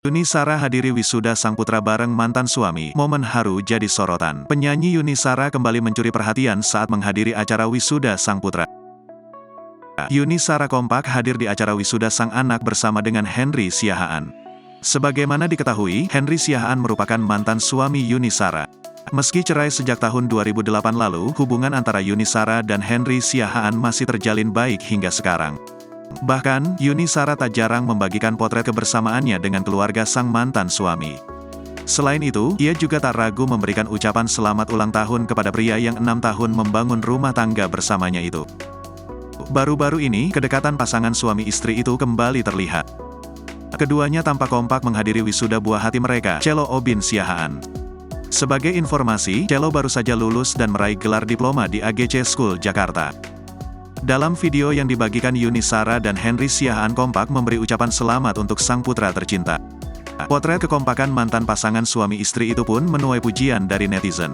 Yuni Shara hadiri wisuda sang putra bareng mantan suami, momen haru jadi sorotan. Penyanyi Yuni Shara kembali mencuri perhatian saat menghadiri acara wisuda sang putra. Yuni Shara kompak hadir di acara wisuda sang anak bersama dengan Henry Siahaan. Sebagaimana diketahui, Henry Siahaan merupakan mantan suami Yuni Shara. Meski cerai sejak tahun 2008 lalu, hubungan antara Yuni Shara dan Henry Siahaan masih terjalin baik hingga sekarang. Bahkan, Yuni Shara tak jarang membagikan potret kebersamaannya dengan keluarga sang mantan suami. Selain itu, ia juga tak ragu memberikan ucapan selamat ulang tahun kepada pria yang 6 tahun membangun rumah tangga bersamanya itu. Baru-baru ini, kedekatan pasangan suami istri itu kembali terlihat. Keduanya tampak kompak menghadiri wisuda buah hati mereka, Cello Obin Siahaan. Sebagai informasi, Cello baru saja lulus dan meraih gelar diploma di AGC School Jakarta. Dalam video yang dibagikan, Yuni Shara dan Henry Siahaan kompak memberi ucapan selamat untuk sang putra tercinta. Potret kekompakan mantan pasangan suami istri itu pun menuai pujian dari netizen.